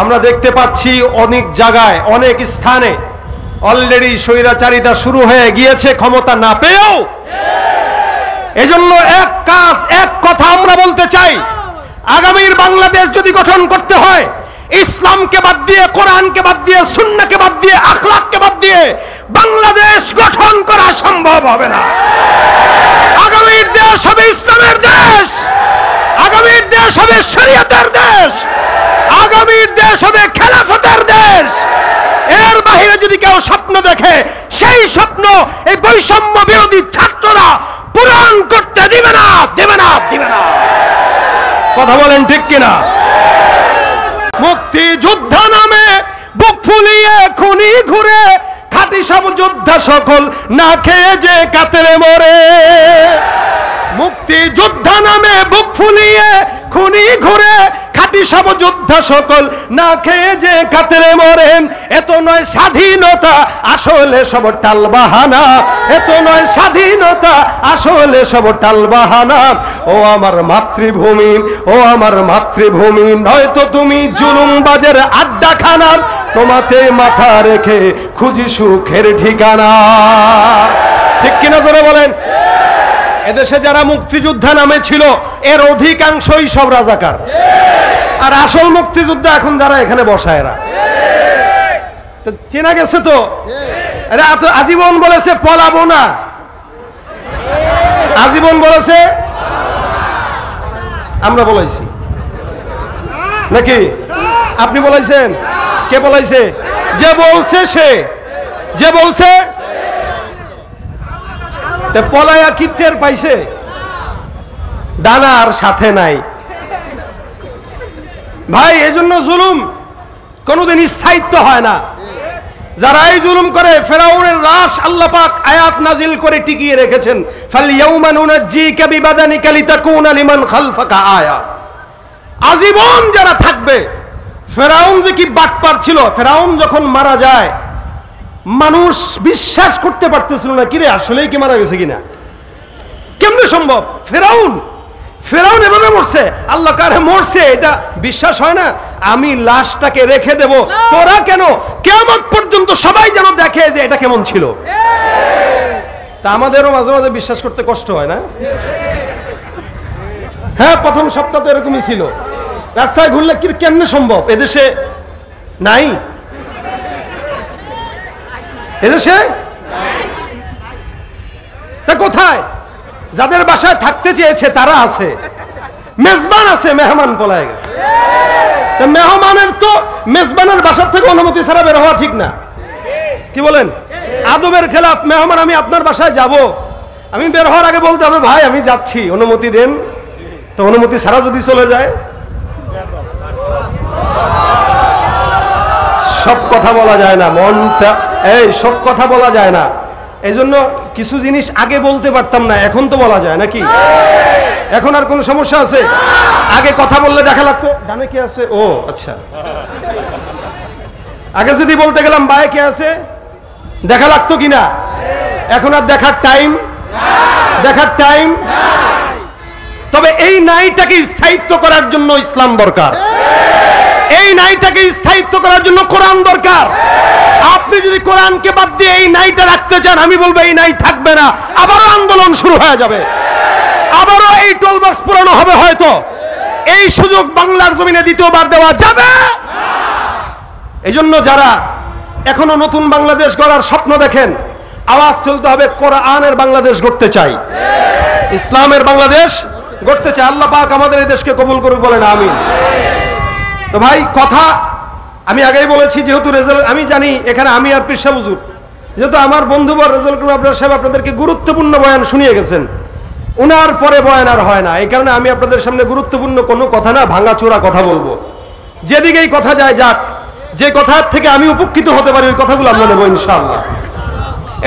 আমরা দেখতে পাচ্ছি অনেক জায়গায় অনেক স্থানে অলরেডি স্বৈরাচারিতা শুরু হয়ে গিয়েছে ক্ষমতা না পেয়েও। এজন্য এক কাজ এক কথা আমরা বলতে চাই, আগামীর বাংলাদেশ যদি গঠন করতে হয় ইসলামকে বাদ দিয়ে, কোরআনকে বাদ দিয়ে, সুন্নাহকে বাদ দিয়ে, আখলাককে বাদ দিয়ে বাংলাদেশ গঠন করা সম্ভব হবে না। আগামীর দেশ হবে ইসলামের দেশ, আগামীর দেশ হবে শরীয়তের দেশ, আগামীর দেশ হবে খেলাফতের দেশ। এর বাইরে যদি কেউ স্বপ্ন দেখে সেই স্বপ্ন এই বৈষম্য বিরোধী ছাত্ররা পূরণ করতে দিবে না, দিবে না, দিবে না। কথা বলেন ঠিক কিনা? মুক্তিযুদ্ধ নামে বুক ফুলিয়ে খুনি ঘুরে, খাঁটি সব যোদ্ধা সকল না খেয়ে যে কাতরে মরে। মুক্তিযুদ্ধ নামে বুক ফুলিয়ে খুনি ঘুরে, খাঁটি সব যোদ্ধা সকল না খেয়ে যে কাতরে মরে। এত নয় স্বাধীনতা, আসলে সব টালবাহানা। এত নয় স্বাধীনতা, আসলে সব টালবাহানা। ও আমার মাতৃভূমি, ও আমার মাতৃভূমি, নয়তো তুমি জুলুমবাজের আড্ডাখানা। তোমাতে মাথা রেখে খুঁজি সুখের ঠিকানা। ঠিক কিনা জোরে বলেন? এদেশে যারা মুক্তিযোদ্ধা নামে ছিল এর অধিকাংশই সব রাজাকার। আর আসল মুক্তিযোদ্ধা এখন যারা এখানে বসা, এরা চেনা গেছে তো। এরা আজীবন বলেছে পলাবো না, আজীবন বলেছে। আমরা বলাইছি নাকি? আপনি বলাইছেন? কে বলাইছে? যে বলছে সে, যে বলছে পলায়া কি টের পাইছে? ডানার সাথে নাই ভাই। এজন্য জুলুম কোনোদিন স্থায়িত্ব হয় না। যারা এই জুলুম করে, ফেরাউনের লাশ আল্লাহ পাক আয়াত নাজিল করে টিকিয়ে রেখেছেন, ফালইয়াউমা নুনাজ্জিকা বিবাদানিকা লিতাকুনা লিমান খালফাকা আয়া। আজীবন যারা থাকবে। ফেরাউন যে কি বাটপার ছিল, ফেরাউন যখন মারা যায় মানুষ বিশ্বাস করতে পারতেছিল না, কিরে আসলেই কি মারা গেছে কিনা, কেমনে সম্ভব? ফেরাউন ফেরাউন এভাবে মরছে, আল্লাহ কারে মরছে এটা বিশ্বাস হয় না। আমি লাশটাকে রেখে দেব, তোরা কেন? কিয়ামত পর্যন্ত সবাই যেন দেখে যে এটা কেমন ছিল। তা আমাদেরও মাঝে মাঝে বিশ্বাস করতে কষ্ট হয় না? হ্যাঁ, প্রথম সপ্তাহ তো এরকমই ছিল। রাস্তায় ঘুরলে কি কেমনে সম্ভব? এদেশে নাই, এদেশে তা কোথায়? যাদের বাসায় থাকতে চেয়েছে তারা আছে, মেজবান আছে, মেহমান পলায় গেছে। মেহমানের তো মেজবানের বাসার থেকে অনুমতি ছাড়া বের হওয়া ঠিক না, কি বলেন? আদবের খেলাফ। মেহমান আমি আপনার বাসায় যাব, আমি বের হওয়ার আগে বলতে হবে ভাই আমি যাচ্ছি, অনুমতি দেন। তো অনুমতি ছাড়া যদি চলে যায়, সব কথা বলা যায় না, মনটা এই সব কথা বলা যায় না। এই জন্য কিছু জিনিস আগে বলতে পারতাম না, এখন তো বলা যায় নাকি? এখন আর কোন সমস্যা আছে? আগে কথা বললে দেখা লাগতো ডানে কে আছে, ও আচ্ছা। আগে যদি বলতে গেলাম বায়ে কে আছে, দেখা লাগতো কিনা? এখন আর দেখার টাইম, দেখার টাইম। তবে এই নাইটাকে স্থায়িত্ব করার জন্য ইসলাম দরকার, এই নাইটাকে স্থায়িত্ব করার জন্য কোরআন দরকার। আপনি যদি কোরআনকে বাদ দিয়ে এই নাইটা রাখতে চান, আমি বলবো এই নাই থাকবে না, আবারও আন্দোলন শুরু হয়ে যাবে, আবারও এই টোল বক্স পুরানো হবে। হয়তো এই সুযোগ বাংলার জমিনে দ্বিতীয়বার দেওয়া যাবে। এজন্য যারা এখনো নতুন বাংলাদেশ গড়ার স্বপ্ন দেখেন, আওয়াজ তুলতে হবে, কোরআনের বাংলাদেশ গড়তে চাই, ইসলামের বাংলাদেশ গড়তে চাই। আল্লাহ পাক আমাদের এই দেশকে কবুল করুক, বলেন আমিন। তো ভাই কথা আমি আগেই বলেছি, যেহেতু রেজাল্ট আমি জানি এখানে আমি আর পীর সাহেব হুজুর, যেহেতু আমার বন্ধুবর রেজাল্ট আবরার সাহেব আপনাদেরকে গুরুত্বপূর্ণ বয়ান শুনিয়ে গেছেন, উনার পরে বয়ান আর হয় না। এই কারণে আমি আপনাদের সামনে গুরুত্বপূর্ণ কোনো কথা না, ভাঙাচোরা কথা বলবো। যেদিকেই কথা যায় যাক, যে কথার থেকে আমি উপকৃত হতে পারি ওই কথাগুলো আমরা নেবো ইনশাআল্লাহ।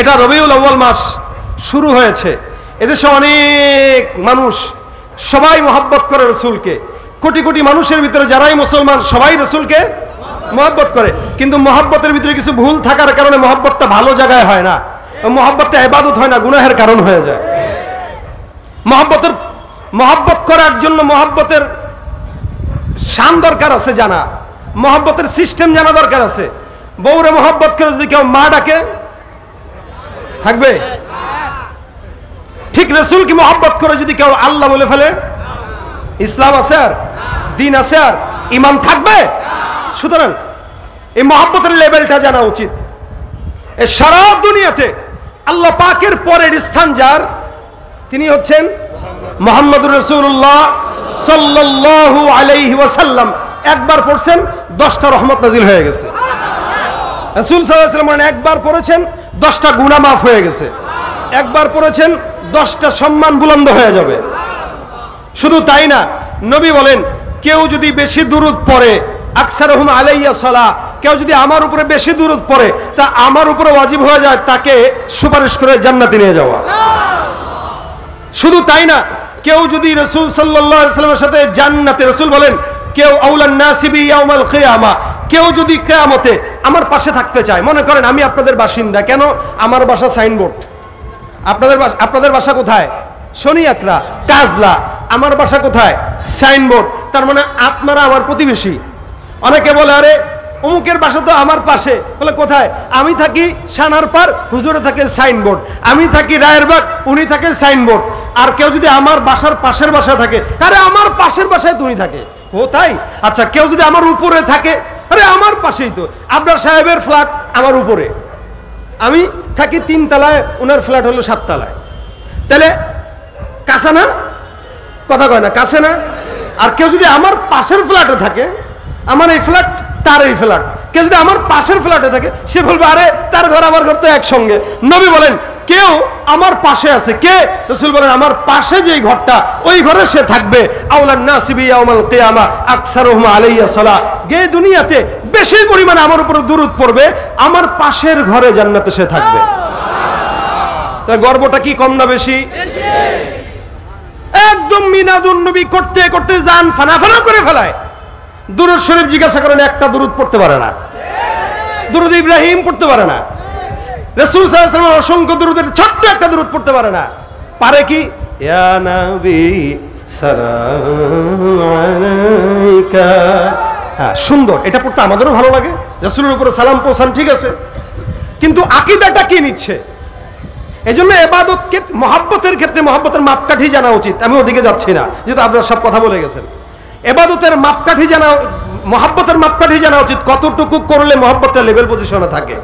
এটা রবিউল আউয়াল মাস শুরু হয়েছে, এদেশে অনেক মানুষ সবাই মহব্বত করে রসুলকে। কোটি কোটি মানুষের ভিতরে যারাই মুসলমান সবাই রসুলকে মহব্বত করে, কিন্তু মহব্বতের ভিতরে কিছু ভুল থাকার কারণে মহব্বতটা ভালো জায়গায় হয় না, মহব্বতটা ইবাদত হয় না, গুনাহের কারণ হয়ে যায়। মহব্বত করার জন্য মহব্বতের শান দরকার আছে জানা। মহব্বতের সিস্টেম জানা দরকার আছে। বউরে মহব্বত করে যদি কেউ মা ডাকে থাকবে? ঠিক রাসূলকে মহব্বত করে যদি কেউ আল্লাহ বলে ফেলে, ইসলাম আছে আর দিন আছে আর ঈমান থাকবে? সুতরাং এই মহব্বতের লেভেলটা জানা উচিত। এই সারা দুনিয়াতে আল্লাহ পাকের পরের স্থান যার, তিনি হচ্ছেন মুহাম্মদুর রাসূলুল্লাহ সাল্লাল্লাহু আলাইহি ওয়াসাল্লাম। একবার পড়ছেন 10টা রহমত নাজিল হয়ে গেছে। রাসূল সাল্লাল্লাহু আলাইহি ওয়াসাল্লাম একবার পড়েছেন 10টা গুনাহ মাফ হয়ে গেছে। একবার পড়েছেন 10টা সম্মান বুলন্দ হয়ে যাবে। শুধু তাই না, নবী বলেন কেউ যদি বেশি দুরূদ পড়ে, আকসারুহুম আলাইয়া সালাহ, কেউ যদি আমার উপরে বেশি দুরূদ পড়ে তা আমার উপরে ওয়াজিব হয়ে যায় তাকে সুপারিশ করে জান্নাতে নিয়ে যাওয়া। শুধু তাই না, কেউ যদি রাসূল সাল্লাল্লাহু আলাইহি ওয়াসাল্লামের সাথে জান্নাতে, রাসূল বলেন কেউ আউলান নাসিবি ইয়াউমাল কিয়ামা, কেউ যদি কিয়ামতে আমার পাশে থাকতে চায়, মনে করেন আমি আপনাদের বাসিন্দা, কেন? আমার বাসা সাইনবোর্ড, আপনাদের বাসা কোথায়? শনিয়াকড়া, কাজলা। আমার বাসা কোথায়? সাইনবোর্ড। তার মানে আপনারা আমার প্রতিবেশী। অনেকে বলে আরে অমুকের বাসা তো আমার পাশে, বলে কোথায়? আমি থাকি সানারপার, হুজুরে থাকে সাইনবোর্ড। আমি থাকি রায়েরবাগ, উনি থাকে সাইনবোর্ড। আর কেউ যদি আমার বাসার পাশের বাসা থাকে, আরে আমার পাশের বাসায় তুমি থাকে। ও তাই? আচ্ছা, কেউ যদি আমার উপরে থাকে, আরে আমার পাশেই তো, আপনার সাহেবের ফ্ল্যাট আমার উপরে, আমি থাকি 3 তলায়, ওনার ফ্ল্যাট হলো 7 তলায়। তাহলে কাছে না? কথা কয় না, কাছে না? আর কেউ যদি আমার পাশের ফ্ল্যাটে থাকে, আমার এই ফ্ল্যাট তার এই ফ্ল্যাট, কেউ যদি আমার পাশের ফ্ল্যাটে থাকে, সে বলবে আরে তার ঘর আমার ঘর তো একসঙ্গে। নবী বলেন কেউ আমার পাশে আছে, কে? রাসূল বলেন আমার পাশে যেই ঘরটা, ওই ঘরে সে থাকবে। আউলান নাসিবি ইয়াউমাল কিয়ামা আকসারুহুম আলাইয়া সালাহ, যে দুনিয়াতে বেশি পরিমাণে আমার উপর দুরূদ পড়বে, আমার পাশের ঘরে জান্নাতে সে থাকবে। তার গর্বটা কি কম না বেশি? একদম মিলাদুন নবী করতে করতে জান ফানা ফানা করে ফেলায়। দুরূদ শরীফ জিজ্ঞাসা করেন, একটা দুরূদ পড়তে পারে না। দুরূদ ইব্রাহিম পড়তে পারে না। রাসূল সাল্লাল্লাহু আলাইহি ওয়াসাল্লাম অসংখ্য দুরূদের ছোট্ট একটা দুরূদ পড়তে পারে না। পারে কি? ইয়া নবী সালাম আলাইকা। হ্যাঁ, সুন্দর, এটা পড়তে আমাদেরও ভালো লাগে। রাসূলের উপরে সালাম পৌঁছান, ঠিক আছে, কিন্তু আকীদাটা কি নিচ্ছে? এজন্য ইবাদতকে মহব্বতের ক্ষেত্রে মহব্বতের মাপকাঠি জানা উচিত। আমি ওদিকে যাচ্ছি না, যেহেতু আপনারা সব কথা বলে গেছেন। ইবাদতের মাপকাঠি জানা, মহব্বতের মাপকাঠি জানা উচিত, কতটুকু করলে মহব্বতের লেভেল পজিশনে থাকে।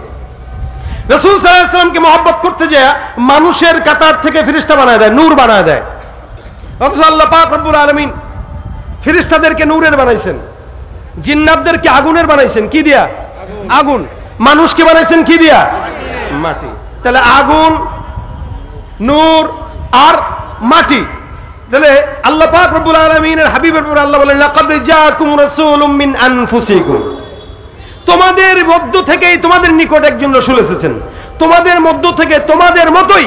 রাসূল সাল্লাল্লাহু আলাইহি ওয়াসাল্লামকে মহব্বত করতে যায় মানুষের কাতার থেকে ফেরেশতা বানায় দেয়, নূর বানায় দেয়। অথচ আল্লাহ পাক রব্বুল আলামিন ফেরেশতাদেরকে নূরের বানাইছেন, জিন্নাতদেরকে আগুনের বানাইছেন। কি দিয়া? আগুন। মানুষকে বানাইছেন কি দিয়া? মাটি। তাহলে আগুন, নূর আর মাটি। তাহলে আল্লাহ পাক রব্বুল আলামিনের হাবিবের উপর আল্লাহ বলেন লাকাদ জাআকুম রাসূলুম মিন আনফুসিকুম, তোমাদের মধ্য থেকেই তোমাদের নিকট একজন রাসূল এসেছেন, তোমাদের মধ্য থেকে, তোমাদের মতোই।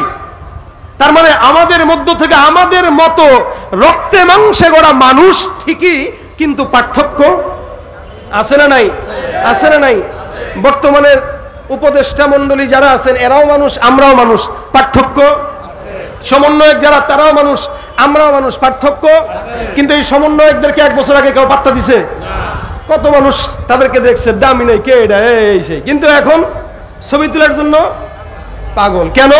তার মানে আমাদের মধ্য থেকে আমাদের মতো রক্তে মাংসে গড়া মানুষ ঠিকই, কিন্তু পার্থক্য আছে না নাই? আছে না নাই? বর্তমানে উপদেষ্টা মণ্ডলী যারা আছেন এরাও মানুষ, আমরাও মানুষ, পার্থক্য। সমন্বয়ক যারা তারাও মানুষ, আমরাও মানুষ, পার্থক্য। কিন্তু এই সমন্বয়কদেরকে 1 বছর আগে কেউ পাত্তা দিছে? কত মানুষ তাদেরকে দেখছে, দামি নেই, কে এটা, এই সেই। কিন্তু এখন ছবি তোলার জন্য পাগল। কেন?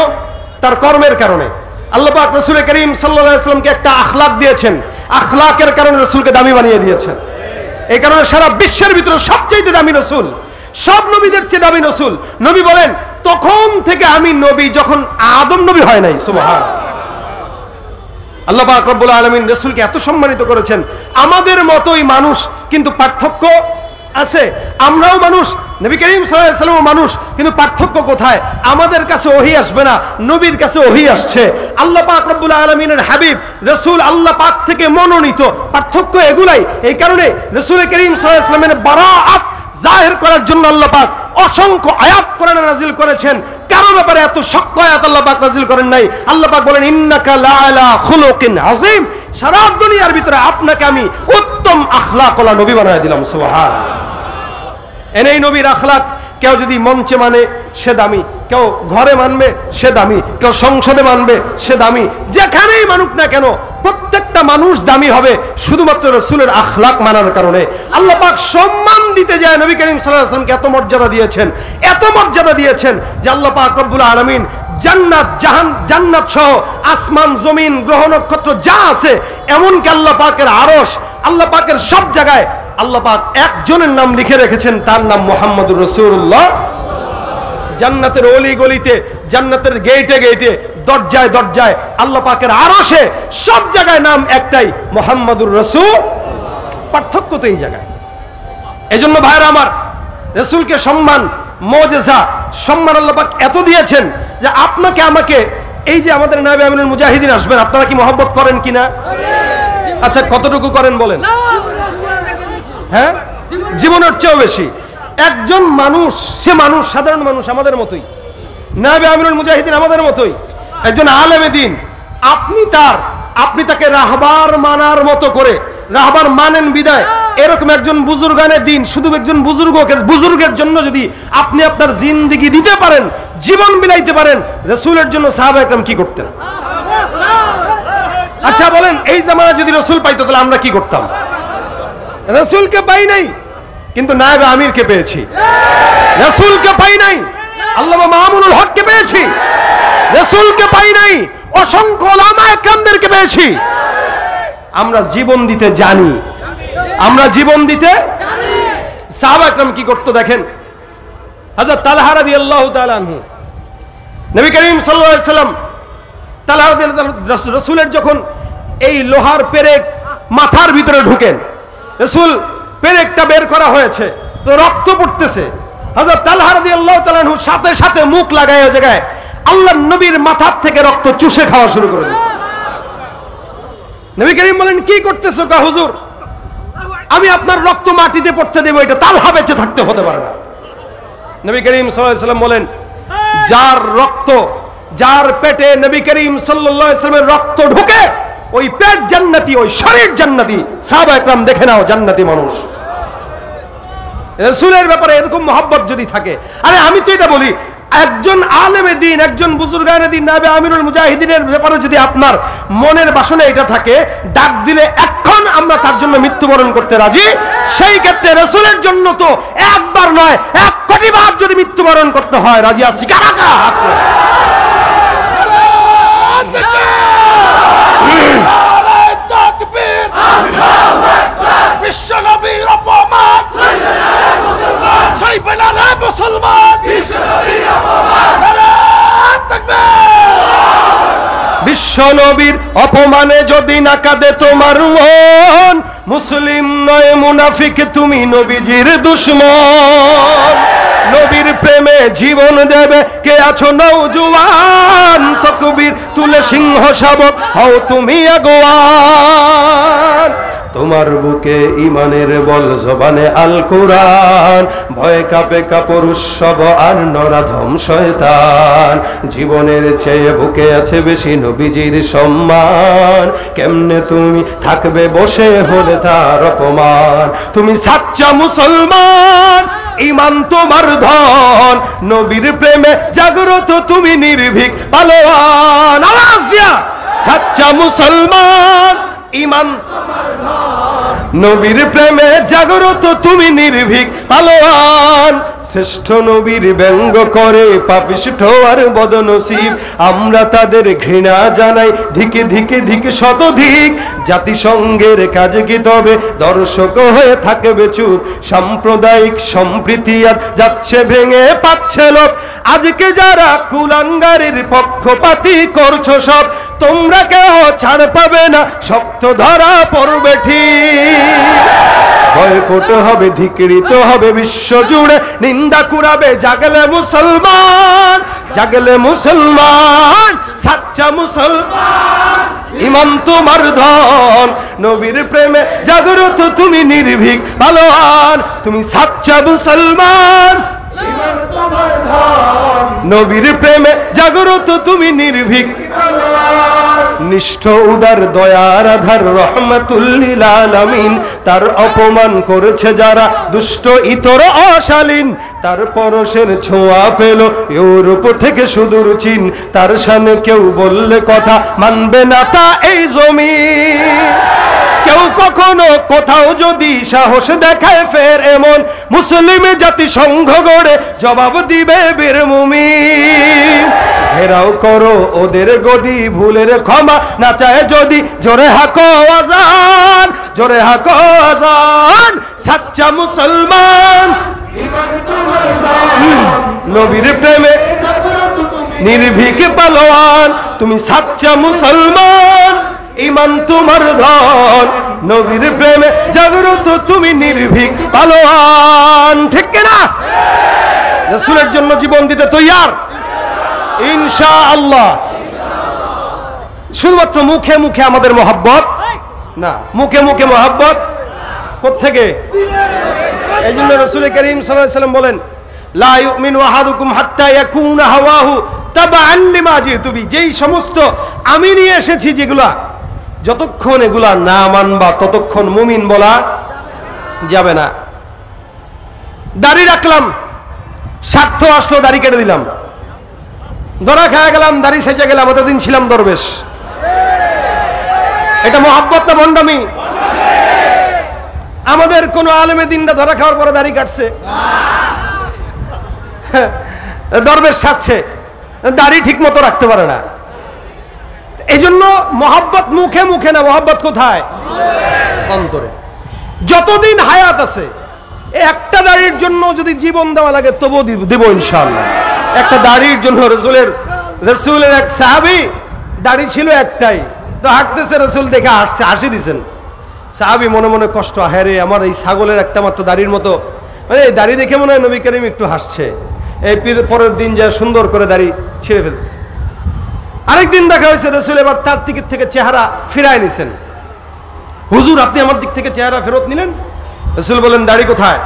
তার কর্মের কারণে। আল্লাহ পাক রাসূল করিম সাল্লাল্লাহু আলাইহি ওয়াসাল্লামকে একটা আখলাক দিয়েছেন, আখলাকের কারণে রাসূলকে দামি বানিয়ে দিয়েছেন। এই কারণে সারা বিশ্বের ভিতরে সবচেয়ে দামি রাসূল, সব নবীদের চেয়ে দামি রাসূল। নবী বলেন তখন থেকে আমি নবী যখন আদম নবী হয় নাই। সুবহানাল্লাহ। আল্লাহ পাক রব্বুল আলামিন রাসূলকে এত সম্মানিত করেছেন। আমাদের মতোই মানুষ, কিন্তু পার্থক্য আছে। আমরাও মানুষ, নবী করিম সাল্লাল্লাহু আলাইহি ওয়াসাল্লাম মানুষ, কিন্তু পার্থক্য কোথায়? আমাদের কাছে ওহী আসবে না, নবীর কাছে ওহী আসছে। আল্লাহ পাক রব্বুল আলামিনের হাবিব রাসূল আল্লাহ পাক থেকে মনোনীত। পার্থক্য এগুলাই। এই কারণে রাসূল করিম সাল্লাল্লাহু আলাইহি ওয়াসাল্লামের বারাআত জাহির করার জন্য আল্লাহ পাক অসংখ্য আয়াত কোরআনে নাযিল করেছেন। কারো ব্যাপারে এত শক্ত আয়াত আল্লাহ পাক নাযিল করেন নাই। আল্লাহ পাক বলেন ইন্নাকা লাআলা খুলুকিন আযীম, সারা দুনিয়ার ভিতরে আপনাকে আমি উত্তম আখলাকওয়ালা নবী বানায় দিলাম। সুবহানাল্লাহ। এনেই নবীর আখলাক কেউ যদি মঞ্চে মানে সে দামি, কেউ ঘরে মানবে সে দামি, কেউ সংসদে মানবে সে দামি, যেখানেই মানুক না কেন প্রত্যেকটা একটা মানুষ দামি হবে শুধুমাত্র রাসূলের আখলাক মানার কারণে। আল্লাহ পাক সম্মান দিতে যায় নবী করিম সাল্লাল্লাহু আলাইহি ওয়াসাল্লামকে এত মর্যাদা দিয়েছেন যে আল্লাহ পাক রব্বুল আলামিন জান্নাত সহ আসমান জমিন গ্রহ নক্ষত্র যা আছে, এমনকি আল্লাহ পাকের আরশ, আল্লাহ পাকের সব জায়গায় আল্লাহ পাক একজনের নাম লিখে রেখেছেন, তার নাম মুহাম্মদুর রাসূলুল্লাহ। জান্নাতের অলি গলিতে, জান্নাতের গেটে গেটে, দরজায় দরজায়, আল্লাহ পাকের আরশে, সব জায়গায় নাম একটাই, মুহাম্মদুর রাসূল। পার্থক্য তো এই জায়গায়। এজন্য ভাইরা আমার, রাসূলকে সম্মান, মুজিজা, সম্মান আল্লাহ পাক এত দিয়েছেন যে আপনাকে আমাকে, এই যে আমাদের নায়েবে আমিনুল মুজাহিদিন আসবেন, আপনারা কি মহব্বত করেন কিনা? আচ্ছা, কতটুকু করেন বলেন? হ্যাঁ, জীবনের চেয়েও বেশি। একজন মানুষ, সে মানুষ, সাধারণ মানুষ, আমাদের মতোই। নায়েবে আমিনুল মুজাহিদিন আমাদের মতোই, একজন আলেমে দ্বীন। আপনি তাকে রাহবার মানার মতো করে, রাহবার মানেন বিদায় এরকম একজন বুজুর্গানে দ্বীন, শুধু একজন বুজুর্গের জন্য যদি আপনি আপনার জিন্দেগি দিতে পারেন, জীবন বিলাইতে পারেন, রাসূলের জন্য সাহাবা একরাম কি করতেন? আচ্ছা বলেন, এই জামানায় যদি রাসূল পাইতো তাহলে আমরা কি করতাম? রাসূলকে পাই নাই, কিন্তু নায়েবে আমিরকে পেয়েছি। রাসূলকে পাই নাই, আল্লামা মামুনুল হককে পেয়েছি। রাসূলকে পাই নাই, অসংখ্য উলামা একরামদেরকে পেয়েছি। আমরা জীবন দিতে জানি, আমরা জীবন দিতে জানি। সাহাবা একরাম কি করতো দেখেন। হযরত তালহা রাদিয়াল্লাহু তাআলা আনহু, নবী করিম সাল্লাল্লাহু আলাইহি সাল্লাম, তালহা রাদিয়াল্লাহু, রাসূলের যখন এই লোহার পেরেক মাথার ভিতরে ঢুকেন, রাসূল পেরেকটা বের করা হয়েছে, তো রক্ত পড়তেছে। হযরত তালহা রাদিয়াল্লাহু তাআলা আনহু সাথে সাথে মুখ লাগায় ওই জায়গায় আল্লাহর নবীর মাথার থেকে রক্ত চুষে খাওয়া শুরু করে দিয়েছে। নবী করিম বলেন, কি করতেছো? কা হুজুর, আমি আপনার রক্ত মাটিতে পড়তে দেব, এটা তালহা বেঁচে থাকতে হতে পারে না। নবী করিম সাল্লাল্লাহু আলাইহি সাল্লাম বলেন, যার রক্ত, যার পেটে নবী করিম সাল্লাল্লাহু আলাইহি সাল্লামের রক্ত ঢুকে, ওই পেট জান্নাতি, ওই শরীর জান্নাতি। সাহাবা একরাম দেখে নাও, জান্নাতি মানুষ। রাসূলের ব্যাপারে এরকম মহব্বত যদি থাকে, আরে আমি তো এটা বলি, একজন আলেমে দ্বীন, একজন বুজুর্গানে দ্বীন, নায়েবে আমিরুল মুজাহিদিনের ব্যাপারে যদি আপনার মনের বাসনা এটা থাকে, ডাক দিলে এখন আমরা তার জন্য মৃত্যুবরণ করতে রাজি। সেই ক্ষেত্রে রাসূলের জন্য তো একবার নয়, 1 কোটি বার যদি মৃত্যুবরণ করতে হয়, রাজি আছি কারা কারা? বিশ্ব নবীর অপমান, বিশ্ব নবীর অপমানে যদি না কাঁদে তোমার মন, মুসলিম নয় মুনাফিক, তুমি নবীজির দুশমন। নবীর প্রেমে জীবন দেবে কে আছো নওজোয়ান, তাকবীর তুলে সিংহ শাবক হও তুমি আগুয়ান। তোমার বুকে ইমানের বল, জবানে আল কোরআন, ভয় কাঁপে কাপুরুষ সব আর নরাধম শয়তান। জীবনের চেয়ে বুকে আছে বেশি নবীজির সম্মান, কেমনে তুমি থাকবে বসে হলে তার অপমান। তুমি সাচ্চা মুসলমান, ইমান তোমার ধন, নবীর প্রেমে জাগ্রত তুমি নির্ভীক পালোয়ান। আওয়াজ দিয়া, সাচ্চা মুসলমান, ইমান তোমার ধন, নবীর প্রেমে জাগ্রত তুমি নির্ভীক পালোয়ান। শ্রেষ্ঠ নবীর ব্যঙ্গ করে পাপিষ্ঠ আর বদনসিব, আমরা তাদের ঘৃণা জানাই ধিকে ধিকে ধিকে শতধিক। জাতিসংঘের কাজে কি তবে দর্শক হয়ে থাকবে চুপ? সাম্প্রদায়িক সম্প্রীতি আর যাচ্ছে ভেঙে, পাচ্ছে লোক। আজকে যারা কুলাঙ্গারের পক্ষপাতী করছো সব, তোমরা কেউ ছাড় পাবে না, শক্ত ধরা পড়বে ঠিক। বয়কট হবে, ধিক্কৃত হবে বিশ্ব জুড়ে, নিন্দা কুড়াবে জাগলে মুসলমান, জাগলে মুসলমান, সাচ্চা মুসলমান, ইমান তোমার ধন, নবীর প্রেমে জাগ্রত তুমি নির্ভীক পালোয়ান। তুমি সাচ্চা মুসলমান, নবীর প্রেমে জাগ্রত তুমি নির্ভীক, নিষ্ঠ উদার দয়ার আধার রহমাতুল লিল আলামিন। তার অপমান করেছে যারা দুষ্ট ইতর অশালীন, তার পরশের ছোঁয়া পেল ইউরোপ থেকে সুদূর চীন। তার সামনে কেউ বললে কথা মানবে না তা এই জমিন। কেউ কখনো কোথাও যদি সাহস দেখায় ফের এমন, মুসলিম জাতি সংঘ গড়ে জবাব দিবে বীর মুমিন। ঘেরাও করো ওদের গদি, ভুলের ক্ষমা না চায় যদি, জোরে হাকো আজান, জোরে হাকো আজান। সাচ্চা মুসলমান নবীর প্রেমে নির্ভীক পালোয়ান, তুমি সাচ্চা মুসলমান, ইমান তোমার ধন। নবীর প্রেমে জাগ্রত তুমি নির্ভীক পালোয়ান। ঠিক কিনা? রাসূলের জন্য জীবন দিতে তৈয়ার ইনশাআল্লাহ। শুধুমাত্র মুখে মুখে আমাদের মহব্বত না, মুখে মুখে মহব্বত কোত্থেকে? এই জন্য রাসূল করিম সাল্লাল্লাহু আলাইহি ওয়াসাল্লাম বলেন, লা ইউমিনু আহাদুকুম হাত্তা ইয়াকুনা হাওয়াহু তাবাআন লিমা জিতু বি। যেই সমস্ত আমি নিয়ে এসেছি যেগুলা, যতক্ষণ এগুলা না মানবা ততক্ষণ মুমিন বলা যাবে না। দাড়ি রাখলাম, স্বার্থ আসলো দাড়ি কেটে দিলাম, ধরা খাওয়া গেলাম, দাড়ি সেচে গেলাম, এতদিন ছিলাম দরবেশ। এটা মহব্বত না ভণ্ডামি? আমাদের কোন আলেমে দিনটা ধরা খাওয়ার পরে দাড়ি কাটছে, দরবেশ সাজছে, দাড়ি ঠিক মতো রাখতে পারে না। এই জন্য মহব্বত মুখে মুখে না, মহব্বত কোথায়? অন্তরে। যতদিন হায়াত আছে একটা দাড়ির জন্য যদি জীবন দেওয়া লাগে তবুও দেব ইনশাআল্লাহ। একটা দাড়ির জন্য রসুলের এক সাহাবী দাড়ি ছিল একটাই, তো হাঁটতেছে, রসুল দেখে হাসি দিছেন। সাহাবী মনে মনে কষ্ট, হায়রে আমার এই ছাগলের একটা মাত্র দাড়ির মতো, মানে এই দাড়ি দেখে মনে হয় নবী করিম একটু হাসছে। এই পরের দিন যা সুন্দর করে দাড়ি ছিঁড়ে ফেলছে। আরেকদিন দেখা হয়েছে রসুল এবার তার দিক থেকে চেহারা ফিরায় নিছেন। হুজুর আপনি আমার দিক থেকে চেহারা ফেরত নিলেন? রসুল বলেন দাড়ি কোথায়?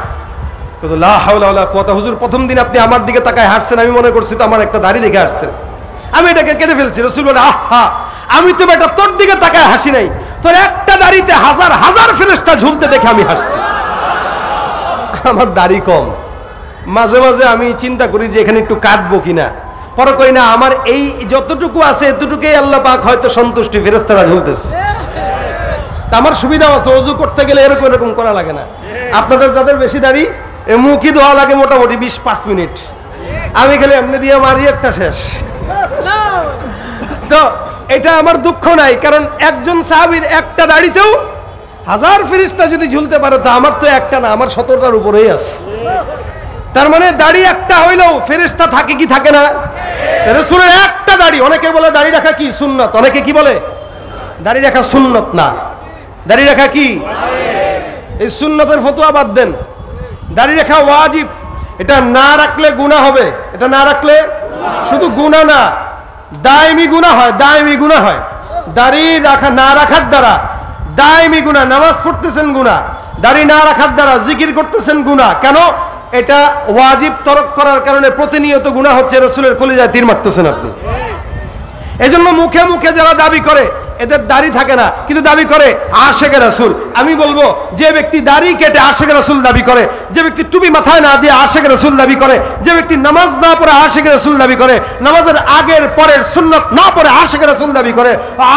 লা হাওলা ওয়ালা কুওয়াতা। হুজুর প্রথম দিন আপনি আমার দিকে তাকায় হাসছেন, আমি মনে করছি তো আমার একটা দাড়ি দেখে হাসছেন, আমি এটাকে কেটে ফেলছি। রসুল বলে আহা, আমি তো বেটা তোর দিকে তাকায় হাসি নাই, তোর একটা দাড়িতে হাজার হাজার ফেরেশতা ঝুলতে দেখে আমি হাসছি। আমার দাড়ি কম, মাঝে মাঝে আমি চিন্তা করি যে এখানে একটু কাটবো কিনা, পরে কই না আমার এই যতটুকু আছে এতটুকুই আল্লাহ পাক হয়তো সন্তুষ্টি, ফেরেশতারা ঝুলতেছে। আমার সুবিধা আছে, ওযু করতে গেলে এরকম এরকম করা লাগে না। আপনাদের যাদের বেশি দাড়ি, মুখই ধোয়া লাগে মোটামুটি 20-5 মিনিট, আমি খালি এমনি দিয়ে মারি একটা শেষ। তো এটা আমার দুঃখ নাই, কারণ একজন সাহাবীর একটা দাড়িতেও হাজার ফেরেশতা যদি ঝুলতে পারে, তো আমার তো একটা না, আমার 17টার উপরেই আছে। তার মানে দাড়ি একটা হইলেও ফেরেশতা থাকে কি থাকে না? রাসূলের একটা দাড়ি, অনেকে বলে দাড়ি রাখা কি সুন্নাত, অনেকে কি বলে দাড়ি রাখা সুন্নাত না, দাড়ি রাখা কি? এই সুন্নাতের ফতোয়া বাদ দেন, দাড়ি রাখা ওয়াজিব। এটা না রাখলে গুনাহ হবে, এটা না রাখলে শুধু গুনাহ না, দায়মি গুনাহ হয়, দায়মি গুনাহ হয়। দাড়ি রাখা না রাখার দ্বারা দায়মি গুনাহ, নামাজ পড়তেছেন গুনাহ, দাড়ি না রাখার দ্বারা জিকির করতেছেন গুনাহ। কেন? এটা ওয়াজিব তরক করার কারণে প্রতিনিয়ত গুনাহ হচ্ছে, রাসূলের কলিজায় তীর মারতেছেন আপনি। এজন্য মুখে মুখে যারা দাবি করে এদের দাড়ি থাকে না, কিন্তু দাবি করে আশেকে রাসূল। আমি বলবো যে ব্যক্তি দাড়ি কেটে আশেকে রাসূল দাবি করে, যে ব্যক্তি টুপি মাথায় না দিয়ে আশেকে রাসূল দাবি করে, যে ব্যক্তি নামাজ না পড়ে আশেকে রাসূল দাবি করে, নামাজের আগের পরের সুন্নাত না পড়ে আশেকে রাসূল দাবি করে,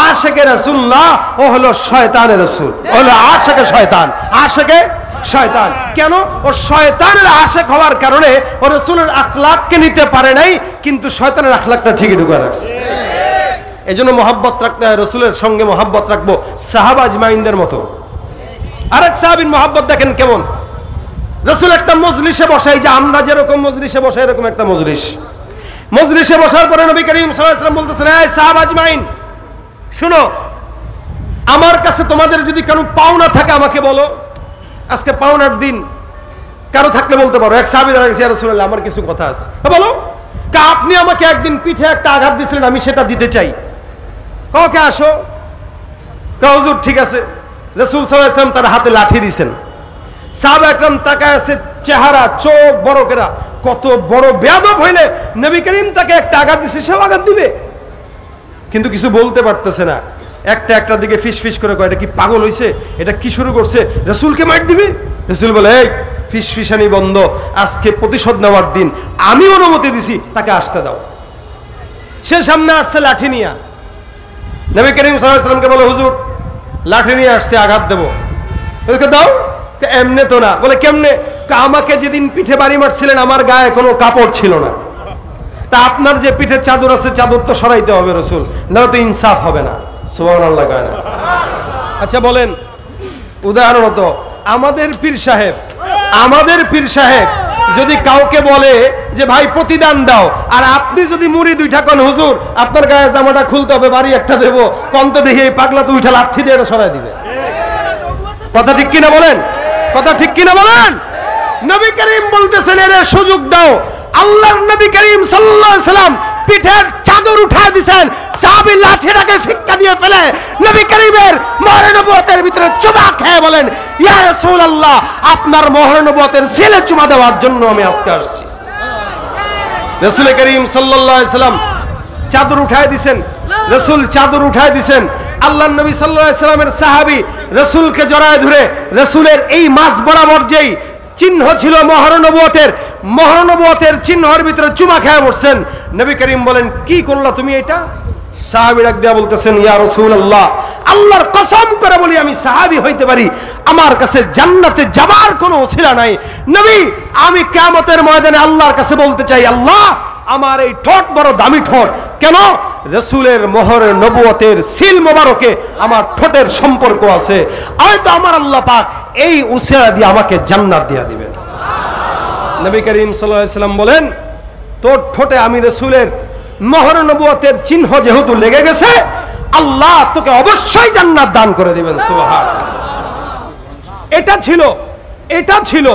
আশেকে রাসূল না, ও হলো শয়তানের রাসূল, হলো আশেকে শয়তান, আশেকে শয়তান। কেন? ও শয়তানের আশেক হওয়ার কারণে ও রাসূলের আখলাককে নিতে পারে নাই, কিন্তু শয়তানের আখলাকটা ঠিকই ঢুকে রাখছে। এই জন্য মহব্বত রাখতে হয়, রসুলের সঙ্গে মহব্বত রাখবো সাহাবা আজমাইনদের মতো। আরেক সাহাবীর মহব্বত দেখেন কেমন। রসুল একটা মজলিসে বসাই, যে আমরা যেরকম মজলিসে বসাই এরকম একটা মজলিসে বসার পরে নবী করিম সাল্লাল্লাহু আলাইহি ওয়াসাল্লাম বলতেছেন, এই সাহাবা আজমাইন শুনো, আমার কাছে তোমাদের যদি কোনো পাওনা থাকে আমাকে বলো, আজকে পাওনার দিন, কারো থাকলে বলতে পারো। এক সাহাবী দাঁড়িয়ে গেছে, ইয়া রাসূলুল্লাহ আমার কিছু কথা আছে। বলো। আপনি আমাকে একদিন পিঠে একটা আঘাত দিয়েছিলেন, আমি সেটা দিতে চাই। কাউকে আসো, হুজুর ঠিক আছে। রাসূল সাল্লাল্লাহু আলাইহি ওয়াসাল্লাম তার হাতে লাঠি দিয়েছেন। সাহাবা একরাম তাকায় আছে, চেহারা, চোখ বড় কেরা, কত বড় বেয়াদব হইলে নবী করিম তাকে একটা আঘাত দিছে, সেও আঘাত দিবে, কিন্তু কিছু বলতে পারতেছে না। একটা দিকে ফিস ফিস করে কয়, এটা কি পাগল হইছে, এটা কি শুরু করছে, রাসূলকে মার দিবে। রাসূল বলে, এই ফিস ফিসানি বন্ধ, আজকে প্রতিশোধ নেওয়ার দিন, আমি অনুমতি দিছি, তাকে আসতে দাও। সে সামনে আসছে লাঠি নিয়ে, নবী করিম সাল্লাল্লাহু আলাইহি ওয়াসাল্লামকে বলে, হুজুর লাঠি নিয়ে আসছে, আঘাত দেবো। ওকে দাও। এমনে তো না। বলে কেমনে? আমাকে যেদিন পিঠে বাড়ি মারছিলেন আমার গায়ে কোনো কাপড় ছিল না, তা আপনার যে পিঠে চাদর আছে চাদর তো সরাইতে হবে রাসূল, না তো ইনসাফ হবে না। সুবহানাল্লাহ। আচ্ছা বলেন, উদাহরণত আমাদের পীর সাহেব যদি কাউকে বলে যে ভাই প্রতিদান দাও, আর আপনি যদি মুড়ি দুইটা কোন, হুজুর আপনার গায়ে জামাটা খুলতে হবে, বাড়ি একটা দেবো, কন্ত দেখি এই পাগলা তো উঠা লাঠি দিয়ে এটা সরাই দিবে। কথা ঠিক কিনা বলেন? কথা ঠিক কিনা বলেন? নবী করিম বলতেছেন, এর সুযোগ দাও। আল্লাহর নবী করিম সাল্লাল্লাহু আলাইহি সাল্লাম পিঠের চাদর উঠায় দিবেন, সাহাবী লাঠিটাকে ফিক্কা দিয়ে ফেলে নবী করিমের মোহর নবুয়তের ভিতরে চুমা খেয়ে বলেন, ইয়া রাসূলুল্লাহ, আপনার মোহর নবুয়তের ছেলে চুমা দেওয়ার জন্য আমি আজকে আসছি। রাসূল করিম সাল্লাল্লাহু আলাইহি সাল্লাম চাদর উঠায় দিবেন, রাসূল চাদর উঠায় দিবেন। আল্লাহর নবী সাল্লাল্লাহু আলাইহি সাল্লামের সাহাবী রাসূলকে জড়ায় ধরে রাসূলের এই মাস বরাবর যেই চিহ্ন ছিল মোহর নবুয়তের চিহ্নের ভিতরে চুমা খেয়ে বসছেন। নবী করিম বলেন, কি করলা তুমি এটা? সাহাবী ডাক দিয়া বলতেছেন, ইয়া রাসূলুল্লাহ, আল্লাহর কসম করে বলি আমি সাহাবী হইতে পারি, আমার কাছে জান্নাতে যাবার কোনো ওসিলা নাই। নবী, আমি কিয়ামতের ময়দানে আল্লাহর কাছে বলতে চাই, আল্লাহ আমার এই ঠোঁট বড় দামি ঠোঁট, কেন? রাসূলের মোহর নবুয়তের সিল মোবারকে আমার ঠোঁটের সম্পর্ক আছে, হয়তো আমার আল্লাহ পাক এই উসিলা দিয়ে আমাকে জান্নাত দিয়া দিবেন। নবী করিম সাল্লাল্লাহু আলাইহি সাল্লাম বলেন, তোর ঠোঁটে আমি রাসূলের মোহর নবুয়তের চিহ্ন যেহেতু লেগে গেছে, আল্লাহ তোকে অবশ্যই জান্নাত দান করে দিবেন। সুবহানাল্লাহ। এটা ছিল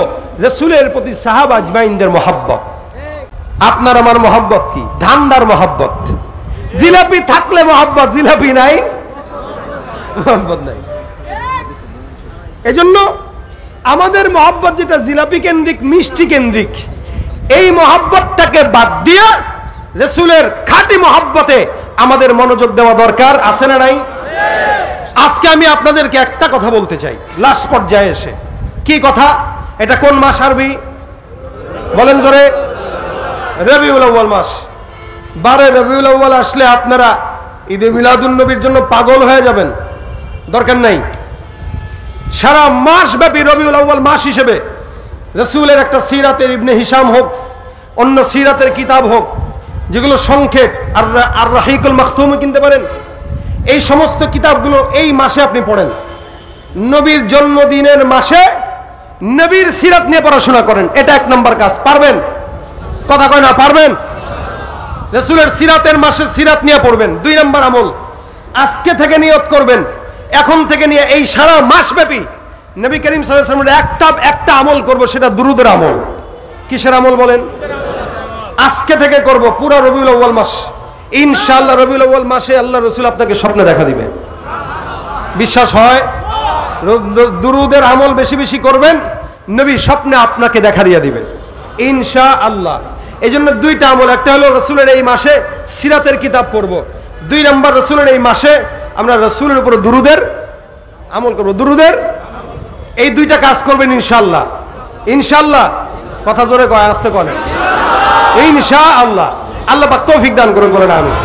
রাসূলের প্রতি সাহাবা আজমাইনদের মহব্বত। আপনার আমার মহব্বত কি? ধান্দার মহব্বত। জিলাপি থাকলে মহব্বত, জিলাপি নাই মহব্বত নাই। এজন্য আমাদের মহব্বত যেটা জিলাপি কেন্দ্রিক, মিষ্টি কেন্দ্রিক, এই মহব্বতটাকে বাদ দিয়ে রাসূলের খাঁটি মহব্বতে আমাদের মনোযোগ দেওয়া দরকার, আছে না নাই? আজকে আমি আপনাদেরকে একটা কথা বলতে চাই লাস্ট পর্যায়ে এসে। কি কথা? এটা কোন মাস আরবি বলেন জোরে? রবিউল আউয়াল মাস। 12 রবিউল আউয়াল আসলে আপনারা ঈদে মিলাদুন নবীর জন্য পাগল হয়ে যাবেন, দরকার নাই। সারা মাস ব্যাপী রবিউল আউয়াল মাস হিসেবে রাসূলের একটা সিরাতের ইবনে হিশাম হোক, অন্য সিরাতের কিতাব হোক, যেগুলো সংক্ষেপ, আর রাহিকুল মাখতুম কিনতে পারেন, এই সমস্ত কিতাবগুলো এই মাসে আপনি পড়েন। নবীর জন্মদিনের মাসে নবীর সিরাত নিয়ে পড়াশোনা করেন, এটা 1 নম্বর কাজ। পারবেন? কথা কয় না, পারবেন? রাসূলের সিরাতের মাসে সিরাত নিয়ে পড়বেন। 2 নম্বর আমল, আজকে থেকে নিয়ত করবেন, এখন থেকে নিয়ে এই সারা মাস ব্যাপী নবী করিম সাল্লাল্লাহু আলাইহি ওয়াসাল্লামের একটা আমল করব, সেটা দুরূদের আমল। কিসের আমল বলেন? আজকে থেকে করব পুরো রবিউল আউয়াল মাস। ইনশাআল্লাহ রবিউল আউয়াল মাসে আল্লাহ রাসূল আপনাকে স্বপ্নে দেখা দিবে। বিশ্বাস হয়? দুরূদের আমল বেশি বেশি করবেন, নবী স্বপ্নে আপনাকে দেখা দিয়ে দিবেন ইনশাআল্লাহ। এই জন্য 2টা আমল, একটা হলো রাসূলের এই মাসে সিরাতের কিতাব পড়ব, 2 নম্বর রাসূলের এই মাসে আমরা রাসূলের উপর দুরূদের আমল করব। দুরূদের এই 2টা কাজ করবেন ইনশাআল্লাহ। ইনশাআল্লাহ কথা জোরে কয়, আসতে কয় ইনশাআল্লাহ। আল্লাহ পাক তৌফিক দান করুন, বলেন আমিন।